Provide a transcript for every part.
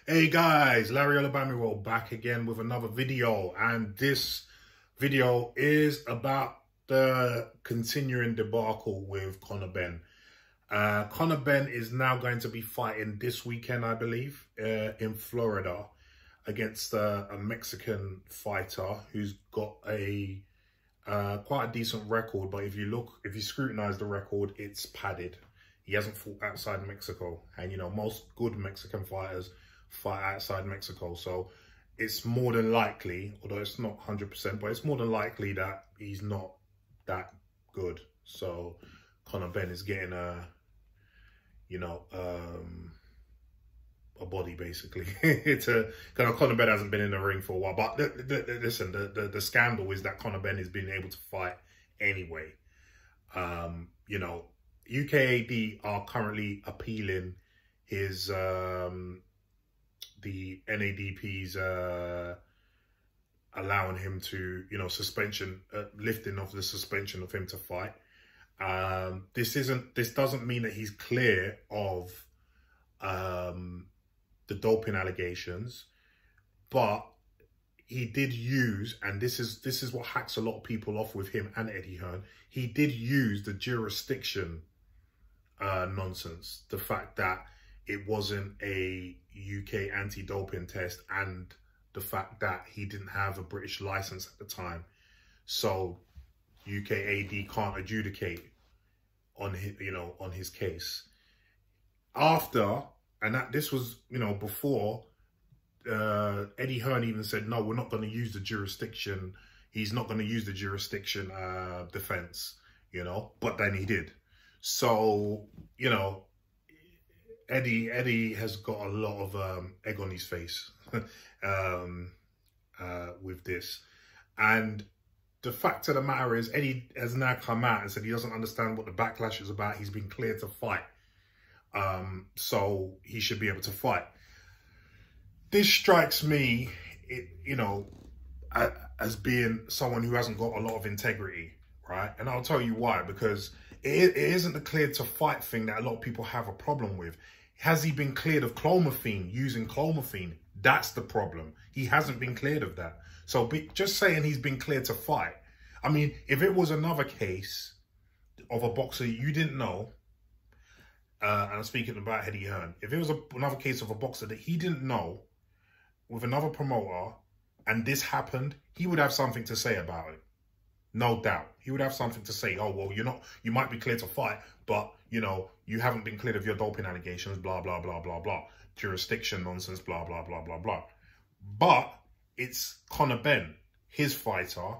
Hey guys, Larry Alabama back again with another video, and this video is about the continuing debacle with Conor Benn. Conor Benn is now going to be fighting this weekend, I believe, in Florida against a Mexican fighter who's got a quite a decent record, but if you scrutinize the record, it's padded. He hasn't fought outside Mexico, and you know, most good Mexican fighters fight outside Mexico, so it's more than likely, although it's not 100%, but it's more than likely that he's not that good. So Conor Benn is getting a body basically. It's Conor Benn hasn't been in the ring for a while, but listen, the scandal is that Conor Benn is being able to fight anyway. You know, UKAD are currently appealing his the NADP's allowing him to, you know, lifting of the suspension of him to fight. This doesn't mean that he's clear of the doping allegations, but he did use, and this is what hacks a lot of people off with him and Eddie Hearn, he did use the jurisdiction nonsense, the fact that it wasn't a UK anti-doping test, and the fact that he didn't have a British license at the time, so UKAD can't adjudicate on his, on his case. After, and this was, before, Eddie Hearn even said, no, we're not going to use the jurisdiction. He's not going to use the jurisdiction defense, but then he did. So, Eddie has got a lot of egg on his face with this. And the fact of the matter is, Eddie has now come out and said he doesn't understand what the backlash is about. He's been cleared to fight. So he should be able to fight. This strikes me, as being someone who hasn't got a lot of integrity, right? And I'll tell you why, because it isn't the cleared to fight thing that a lot of people have a problem with. Has he been cleared of clomiphene, using clomiphene? That's the problem. He hasn't been cleared of that. So just saying he's been cleared to fight. I mean, if it was another case of a boxer you didn't know, and I'm speaking about Eddie Hearn, if it was another case of a boxer that he didn't know with another promoter and this happened, he would have something to say about it. No doubt. He would have something to say. Oh, well, you might be cleared to fight, but, you haven't been cleared of your doping allegations, blah, blah, blah, blah, blah. Jurisdiction nonsense, blah, blah, blah, blah, blah. But it's Conor Benn, his fighter.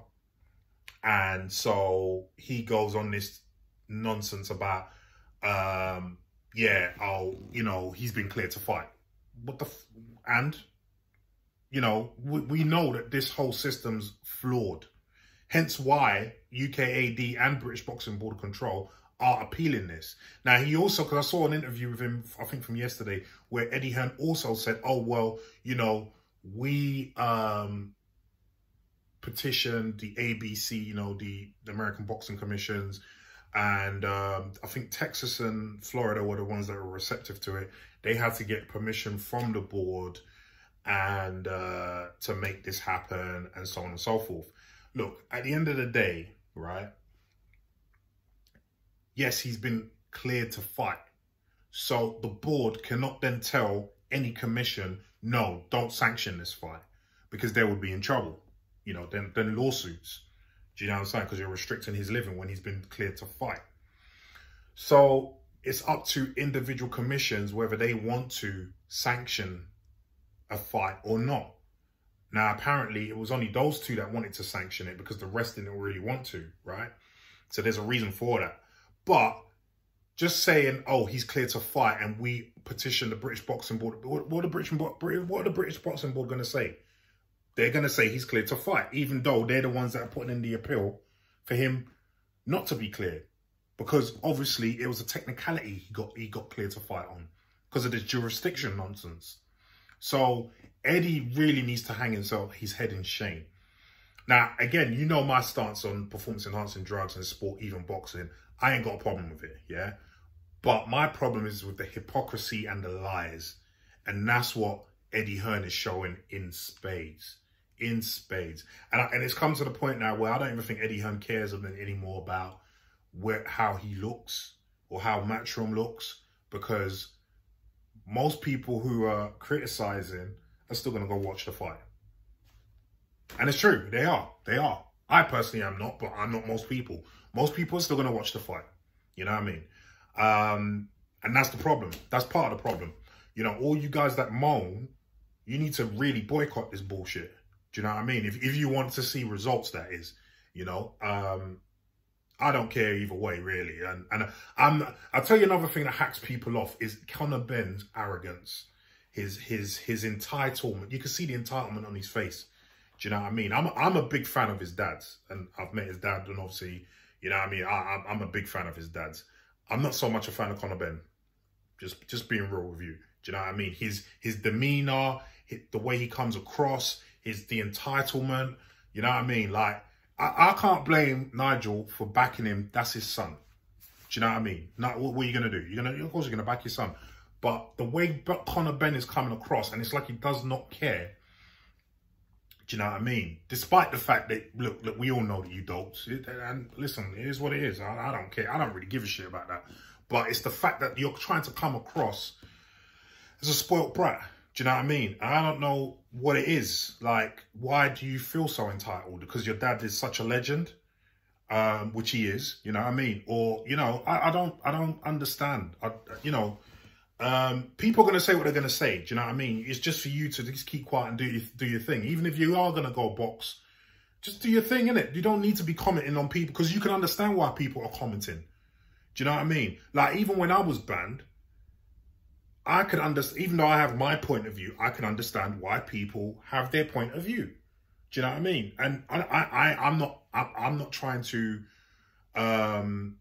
And so he goes on this nonsense about, he's been cleared to fight. We know that this whole system's flawed. Hence why UKAD and British Boxing Board of Control are appealing this. Now, he also, because I saw an interview with him, I think from yesterday, where Eddie Hearn also said, oh, well, we petitioned the ABC, the American Boxing Commissions, and I think Texas and Florida were the ones that were receptive to it. They had to get permission from the board and to make this happen, and so on and so forth. Look, at the end of the day, right? Yes, he's been cleared to fight. So the board cannot then tell any commission, no, don't sanction this fight, because they would be in trouble. Then lawsuits. Do you know what I'm saying? Because you're restricting his living when he's been cleared to fight. So it's up to individual commissions whether they want to sanction a fight or not. Now, apparently, it was only those two that wanted to sanction it because the rest didn't really want to, right? So there's a reason for that. But just saying, oh, he's cleared to fight and we petition the British Boxing Board, what are the British Boxing Board going to say? They're going to say he's cleared to fight, even though they're the ones that are putting in the appeal for him not to be cleared. Because obviously it was a technicality he got cleared to fight on because of this jurisdiction nonsense. So Eddie really needs to hang his head in shame. Now, again, you know my stance on performance-enhancing drugs and sport, even boxing. I ain't got a problem with it, yeah? But my problem is with the hypocrisy and the lies. And that's what Eddie Hearn is showing in spades. In spades. And it's come to the point now where I don't even think Eddie Hearn cares anymore about how he looks or how Matchroom looks, because most people who are criticizing are still going to go watch the fight. And it's true, they are. They are. I personally am not, but I'm not most people. Most people are still going to watch the fight. You know what I mean? And that's the problem. That's part of the problem. You know, all you guys that moan, you need to really boycott this bullshit. Do you know what I mean? If you want to see results, that is, you know, I don't care either way, really. And I'll tell you another thing that hacks people off is Conor Benn's arrogance, his entitlement. You can see the entitlement on his face. Do you know what I mean? I'm a big fan of his dad's, and I've met his dad, and obviously, you know what I mean? I'm a big fan of his dad's. I'm not so much a fan of Conor Benn. Just being real with you. Do you know what I mean? His demeanor, the way he comes across, the entitlement. You know what I mean? Like, I can't blame Nigel for backing him. That's his son. Do you know what I mean? Now, what are you gonna do? Of course, you're gonna back your son. But the way Conor Benn is coming across, and it's like he does not care. Do you know what I mean? Despite the fact that, look, we all know that you don't. And listen, it is what it is. I don't care. I don't really give a shit about that. But it's the fact that you're trying to come across as a spoilt brat. Do you know what I mean? And I don't know what it is. Like, why do you feel so entitled? Because your dad is such a legend, which he is. You know what I mean? Or, you know, I don't understand. People are going to say what they're going to say. Do you know what I mean? It's just for you to just keep quiet and do your thing. Even if you are going to go box, just do your thing, innit? You don't need to be commenting on people, because you can understand why people are commenting. Do you know what I mean? Like, even when I was banned, I could understand, even though I have my point of view, I can understand why people have their point of view. Do you know what I mean? And I'm not trying to,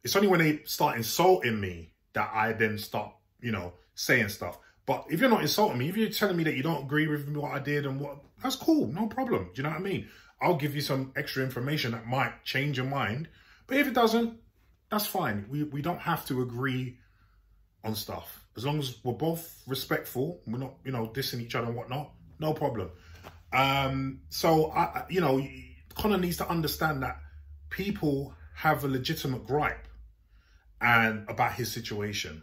it's only when they start insulting me that I then start, you know, saying stuff. But if you're not insulting me, if you're telling me that you don't agree with what I did and what, that's cool, no problem. Do you know what I mean? I'll give you some extra information that might change your mind. But if it doesn't, that's fine. We don't have to agree on stuff. As long as we're both respectful, we're not, you know, dissing each other and whatnot, no problem. So, you know, Conor needs to understand that people have a legitimate gripe about his situation.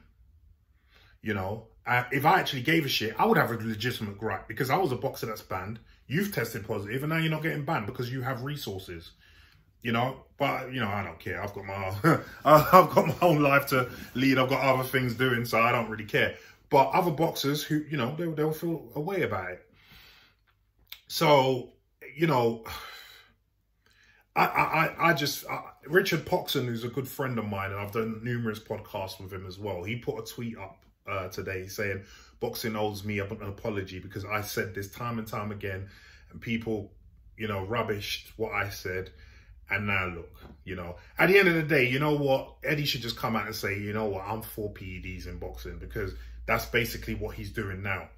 You know, if I actually gave a shit, I would have a legitimate gripe, because I was a boxer that's banned. You've tested positive, and now you're not getting banned because you have resources. You know, but, you know, I don't care. I've got my I've got my own life to lead. I've got other things doing, so I don't really care. But other boxers who, you know, they'll feel a way about it. So, you know, Richard Poxon, who's a good friend of mine, and I've done numerous podcasts with him as well. He put a tweet up today saying, boxing owes me an apology because I said this time and time again, and people, you know, rubbished what I said. And now look, you know, at the end of the day, you know what? Eddie should just come out and say, you know what, I'm for PEDs in boxing, because that's basically what he's doing now.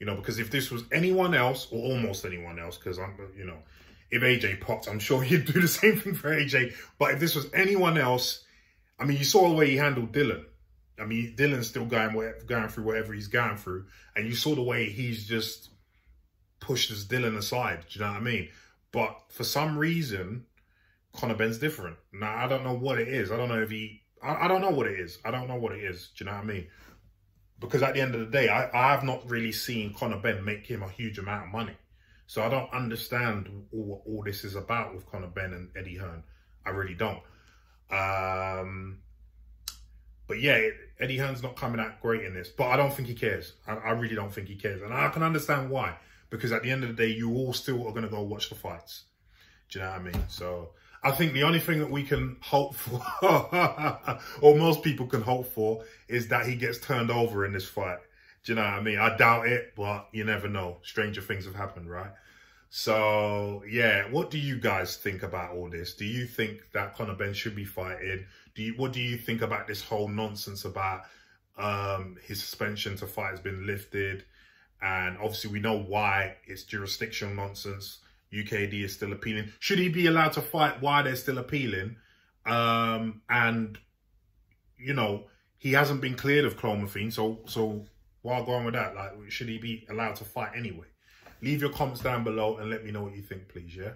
You know, because if this was anyone else, or almost anyone else, because I'm, you know, if AJ popped, I'm sure he'd do the same thing for AJ. But if this was anyone else, I mean, you saw the way he handled Dylan. I mean, Dylan's still going through whatever he's going through. And you saw the way he's just pushed his Dylan aside. Do you know what I mean? But for some reason, Conor Benn's different. Now, I don't know what it is. I don't know if I don't know what it is. I don't know what it is. Do you know what I mean? Because at the end of the day, I have not really seen Conor Benn make him a huge amount of money. So I don't understand what all this is about with Conor Benn and Eddie Hearn. I really don't. But yeah, Eddie Hearn's not coming out great in this. But I don't think he cares. I really don't think he cares. And I can understand why. Because at the end of the day, you all still are going to go watch the fights. Do you know what I mean? So I think the only thing that we can hope for, or most people can hope for, is that he gets turned over in this fight. Do you know what I mean? I doubt it, but you never know. Stranger things have happened, right? So, yeah, what do you guys think about all this? Do you think that Conor Benn should be fighted? What do you think about this whole nonsense about his suspension to fight has been lifted? And obviously we know why. It's jurisdictional nonsense. UKAD is still appealing. Should he be allowed to fight while they're still appealing? And, you know, he hasn't been cleared of clomiphene. So While going with that, like, should he be allowed to fight anyway? Leave your comments down below and let me know what you think, please, yeah?